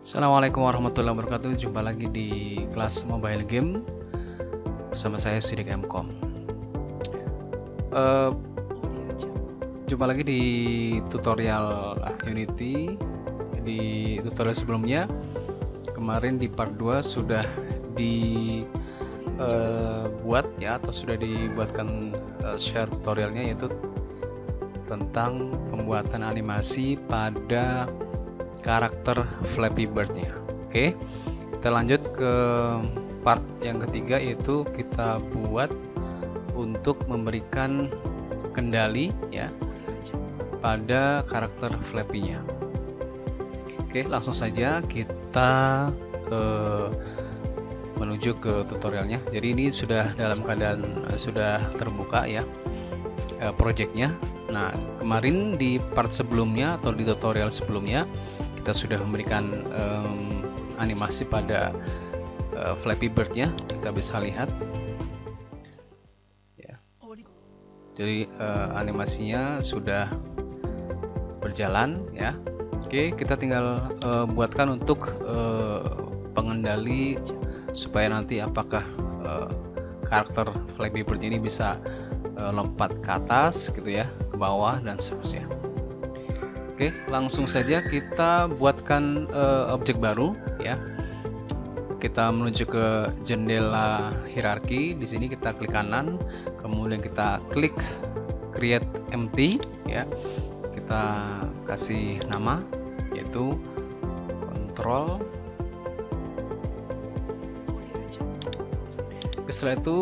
Assalamualaikum warahmatullahi wabarakatuh. Jumpa lagi di kelas mobile game bersama saya Sidik Mkom. Jumpa lagi di tutorial Unity. Di tutorial sebelumnya, kemarin di part 2 sudah dibuat ya, atau sudah dibuatkan share tutorialnya, yaitu tentang pembuatan animasi pada karakter Flappy Bird-nya. Oke, kita lanjut ke part yang ketiga, yaitu kita buat untuk memberikan kendali ya pada karakter Flappy-nya. Oke, langsung saja kita menuju ke tutorialnya. Jadi ini sudah dalam keadaan sudah terbuka ya projectnya. Nah, kemarin di part sebelumnya atau di tutorial sebelumnya kita sudah memberikan animasi pada Flappy Bird-nya. Kita bisa lihat ya. Jadi animasinya sudah berjalan ya. Oke, kita tinggal buatkan untuk pengendali supaya nanti apakah karakter Flappy Bird ini bisa lompat ke atas gitu ya, ke bawah dan seterusnya. Oke, langsung saja kita buatkan objek baru ya. Kita menuju ke jendela hierarki. Di sini kita klik kanan, kemudian kita klik create empty ya. Kita kasih nama yaitu control. Setelah itu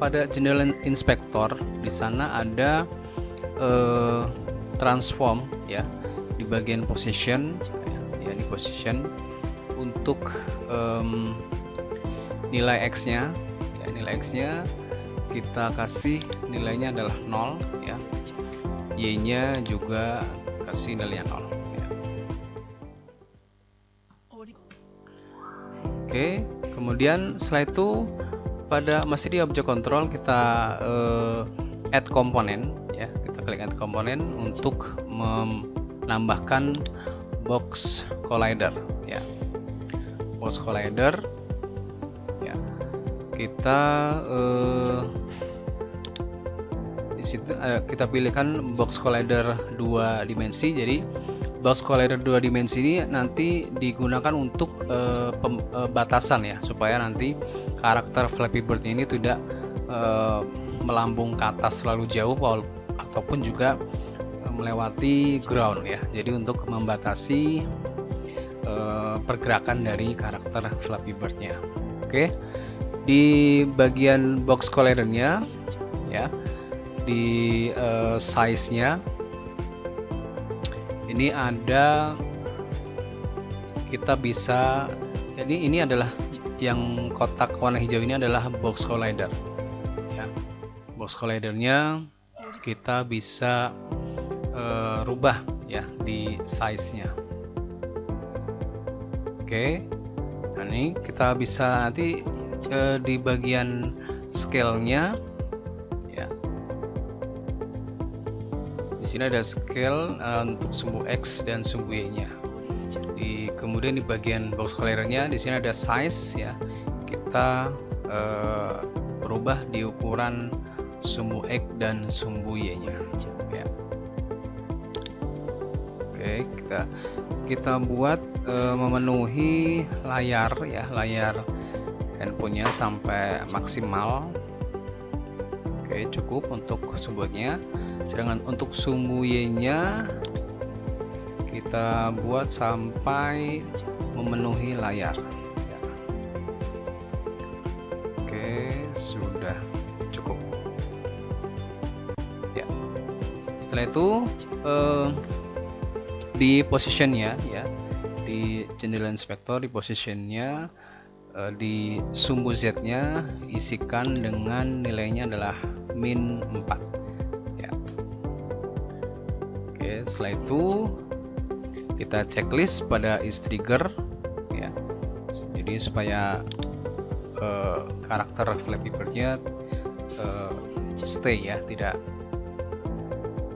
pada jendela inspektor di sana ada transform ya di bagian position ya, di position untuk nilai x-nya ya, nilai x-nya kita kasih nilainya adalah 0 ya, y-nya juga kasih nilainya 0 ya. Oke, kemudian setelah itu masih di objek control kita add komponen ya, kita klik add komponen untuk menambahkan box collider ya, box collider ya. Kita di situ kita pilihkan box collider 2 dimensi. Jadi box collider 2 dimensi ini nanti digunakan untuk batasan ya, supaya nanti karakter Flappy Bird ini tidak melambung ke atas terlalu jauh ataupun juga melewati ground ya. Jadi untuk membatasi pergerakan dari karakter Flappy Bird-nya. Oke, di bagian box collider-nya ya, di size-nya ini ada, kita bisa, jadi ini adalah yang kotak warna hijau ini adalah box collider ya. Box collider-nya kita bisa rubah ya di size-nya. Oke, nah ini kita bisa nanti di bagian scale-nya ya. Di sini ada scale untuk sumbu x dan sumbu y-nya. Kemudian di bagian box collider-nya di sini ada size ya. Kita berubah di ukuran sumbu x dan sumbu y-nya ya. Oke, kita buat memenuhi layar ya, layar handphonenya sampai maksimal. Oke, cukup untuk sumbu x-nya. Sedangkan untuk sumbu y-nya kita buat sampai memenuhi layar ya. Oke, sudah cukup ya. Setelah itu di positionnya ya, di jendela inspektor, di positionnya di sumbu z-nya isikan dengan nilainya adalah min 4 ya. Oke, setelah itu kita checklist pada is trigger ya. Jadi supaya karakter Flappy Bird-nya stay ya, tidak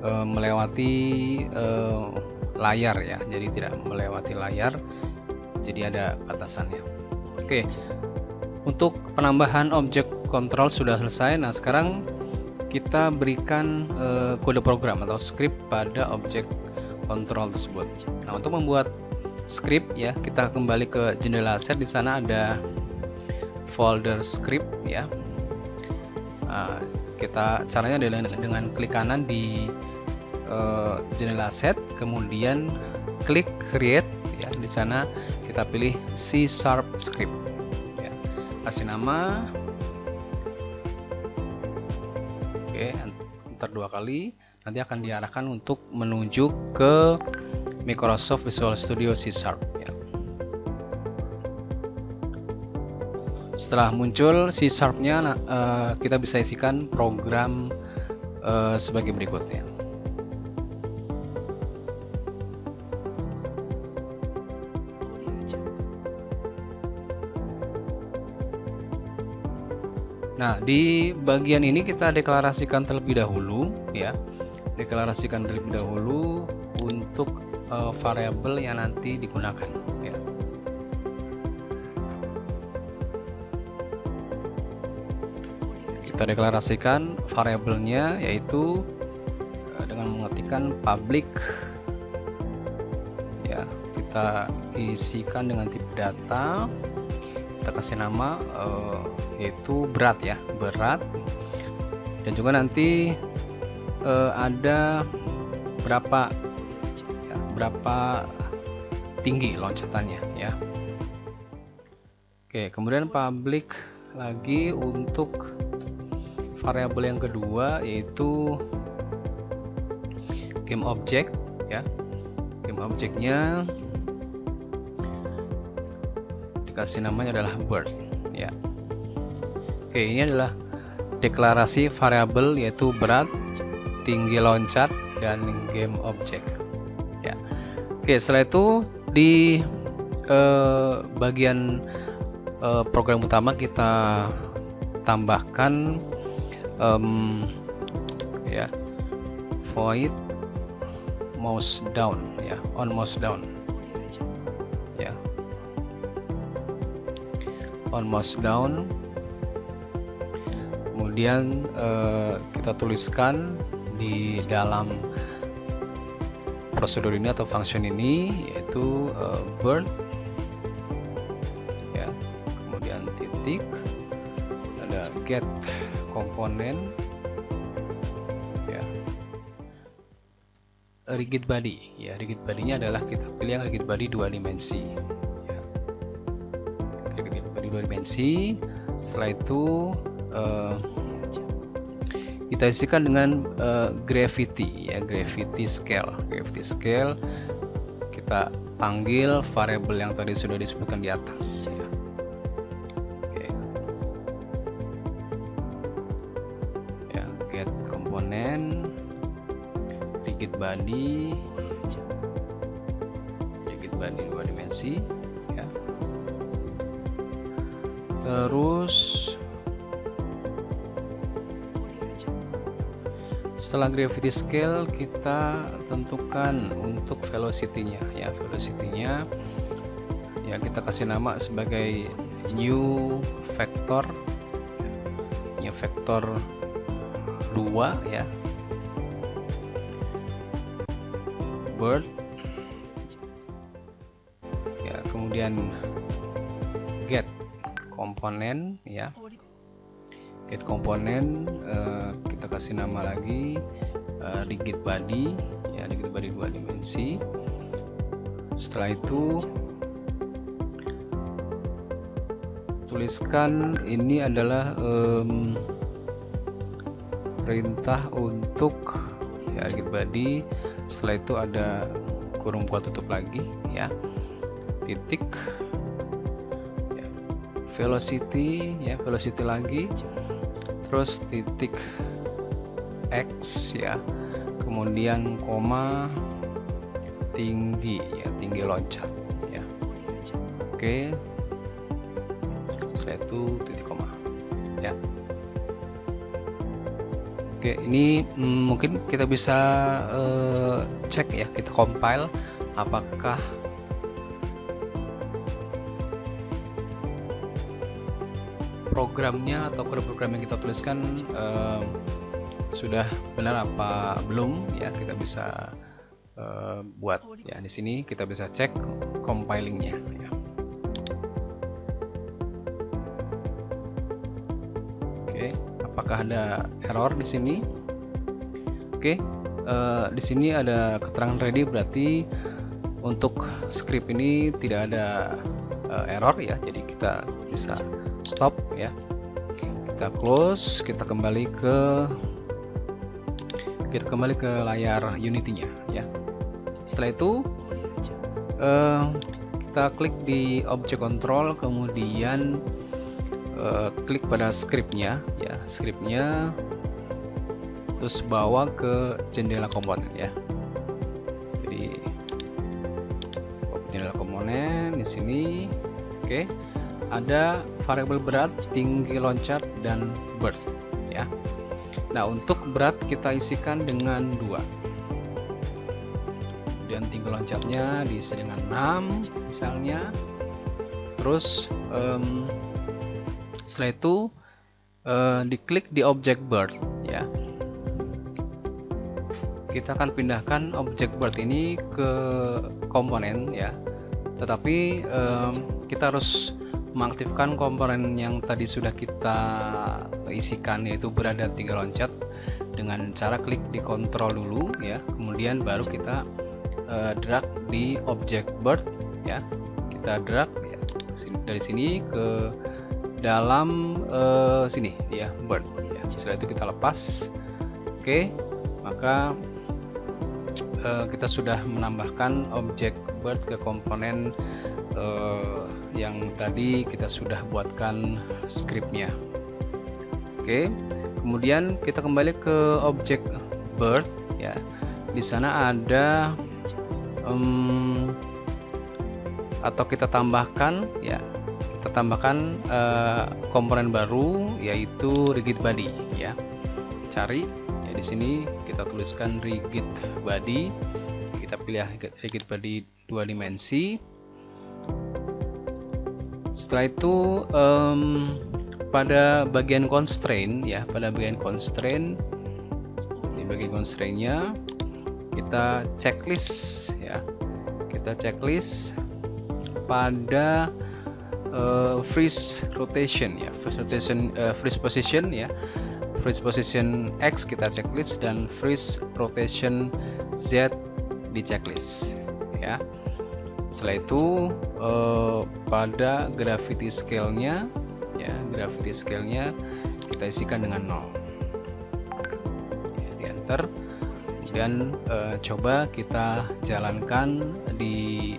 melewati layar ya, jadi tidak melewati layar, jadi ada batasannya. Oke, untuk penambahan objek kontrol sudah selesai. Nah, sekarang kita berikan kode program atau script pada objek kontrol tersebut. Nah, untuk membuat script ya, kita kembali ke jendela set. Di sana ada folder script ya. Kita caranya dengan klik kanan di jendela set, kemudian klik create ya. Di sana kita pilih C# script ya. Kasih nama, oke, enter 2 kali. Nanti akan diarahkan untuk menuju ke Microsoft Visual Studio C# ya. Setelah muncul C#-nya, kita bisa isikan program sebagai berikutnya. Nah, di bagian ini kita deklarasikan terlebih dahulu ya. Deklarasikan terlebih dahulu untuk variabel yang nanti digunakan ya. Kita deklarasikan variabelnya, yaitu dengan mengetikkan public ya. Kita isikan dengan tipe data, kita kasih nama yaitu berat ya, berat, dan juga nanti ada berapa tinggi loncatannya ya. Oke, kemudian public lagi untuk variabel yang kedua, yaitu game object ya. Game objectnya dikasih namanya adalah bird ya. Oke, ini adalah deklarasi variabel, yaitu berat, tinggi loncat, dan game object ya. Oke, setelah itu di bagian program utama kita tambahkan ya void mouse down ya, on mouse down ya, on mouse down. Kemudian kita tuliskan di dalam prosedur ini atau function ini, yaitu bird ya, kemudian titik, ada get komponen ya, rigid body ya. Rigid body-nya adalah kita pilih yang rigid body 2 dimensi ya. Rigid body 2 dimensi. Setelah itu kita isikan dengan gravity ya, gravity scale. Gravity scale kita panggil variabel yang tadi sudah disebutkan di atas ya. Oke. Ya, get komponen rigid body 2 dimensi ya. Terus setelah gravity scale kita tentukan untuk velocity-nya ya. Velocity-nya ya kita kasih nama sebagai new vector 2 ya, bird ya. Kemudian get komponen ya, get komponen kita kasih nama lagi rigid body ya, rigid body 2 dimensi. Setelah itu tuliskan ini adalah perintah untuk ya rigid body. Setelah itu ada kurung buka tutup lagi ya, titik ya, velocity ya, velocity lagi, terus titik X ya, kemudian koma, tinggi ya, tinggi loncat ya. Oke, setelah itu titik koma ya. Oke, ini mungkin kita bisa cek ya, kita compile apakah programnya atau kode program yang kita tuliskan sudah benar apa belum ya. Kita bisa buat ya, di sini kita bisa cek compilingnya ya. Oke, apakah ada error di sini? Oke, di sini ada keterangan ready, berarti untuk script ini tidak ada error ya. Jadi kita bisa stop ya. Kita close, kita kembali ke layar Unity-nya ya. Setelah itu kita klik di object control, kemudian klik pada scriptnya ya, terus bawa ke jendela komponen ya. Jadi jendela komponen di sini. Oke, ada variabel berat, tinggi loncat, dan birth ya. Nah, untuk berat kita isikan dengan 2, dan tinggi loncatnya diisi dengan 6 misalnya. Terus setelah itu diklik di object bird ya. Kita akan pindahkan object bird ini ke komponen ya, tetapi kita harus mengaktifkan komponen yang tadi sudah kita isikan, yaitu berada tinggi loncat, dengan cara klik di kontrol dulu ya, kemudian baru kita drag di object bird ya. Kita drag ya, dari sini ke dalam sini ya, bird ya. Setelah itu kita lepas. Oke, maka kita sudah menambahkan object bird ke komponen yang tadi kita sudah buatkan scriptnya. Oke, kemudian kita kembali ke object bird ya. Di sana ada atau kita tambahkan ya, komponen baru, yaitu rigid body ya. Cari ya, di sini kita tuliskan rigid body, kita pilih rigid body 2 dimensi. Setelah itu pada bagian constraint ya, di bagian constraint-nya kita checklist ya. Kita checklist pada freeze rotation ya, freeze position ya. Freeze position X kita checklist, dan freeze rotation Z di checklist ya. Setelah itu pada gravity scale-nya ya, kita isikan dengan 0 ya, di enter. Kemudian coba kita jalankan di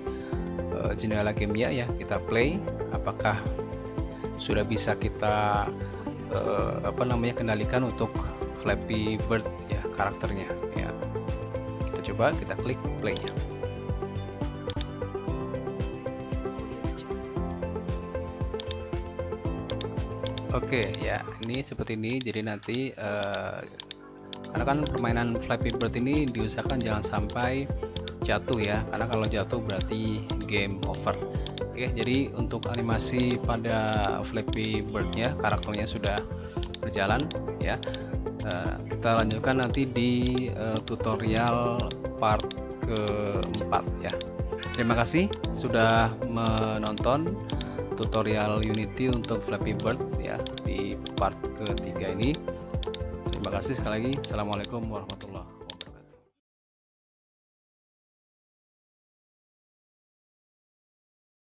jendela gamenya ya, kita play, apakah sudah bisa kita kendalikan untuk Flappy Bird ya, karakternya ya. Kita coba, kita klik play nya. Oke ya, ini seperti ini. Jadi nanti karena kan permainan Flappy Bird ini diusahakan jangan sampai jatuh ya, karena kalau jatuh berarti game over. Oke, jadi untuk animasi pada Flappy Bird-nya, karakternya sudah berjalan ya. Kita lanjutkan nanti di tutorial part keempat ya. Terima kasih sudah menonton tutorial Unity untuk Flappy Bird ya di part ketiga ini. Terima kasih sekali lagi. Assalamualaikum warahmatullahi wabarakatuh.